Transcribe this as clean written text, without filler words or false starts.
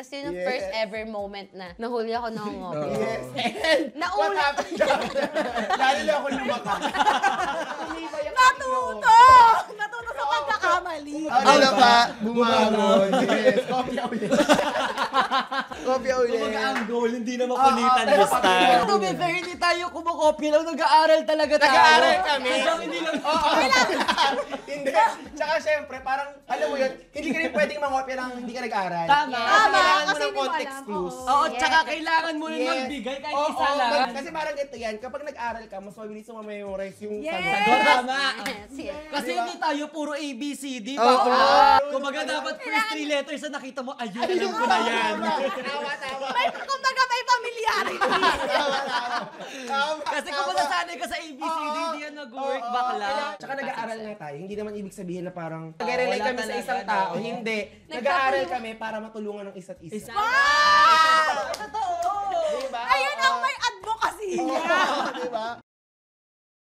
Tapos yun yung first ever moment na nahuli ako ng ngopya. Yes. And what happened after? Lalo na ako lumakas. Natuto! Natuto sa pagkakamali. Ano na ba? Bumangon. Yes. Kopya ulit. Kopya ulit. Kumbaga ang goal, hindi na mapunitan this time. To be fair, hindi tayo kumukopya lang. Nag-aaral talaga tayo. Nag-aaral kami. Hanggang hindi lang. Hindi. Tsaka syempre, parang, alam mo yun, hindi ka rin pwedeng mangopya lang hindi ka nag-aaral. Tama. Kailangan mo kasi ng hindi mo context alam. clues. Oo, tsaka kailangan mo rin magbigay kahit isa lang. Kasi parang ganito yan, kapag nag-aral ka, mas mabilis mo ma-memorize yung Yes! sagot. Tama. Yes. Kasi hindi tayo puro ABCD. Oo. Kumbaga dapat first 3 letters na nakita mo, ayun, alam ko na yan. Tama. Kumbaga may familiarity. Tama. Kasi kung masasanay ka sa ABCD, hindi yan nag-work bakla. Tsaka nag-aaral nga tayo, hindi naman ibig sabihin na parang wala nag-relate kami sa talaga, isang no? tao. Hindi. Nag-aaral kami para matulungan ng isa't isa. Totoo. Diba? Ayun ang may advocacy. Diba?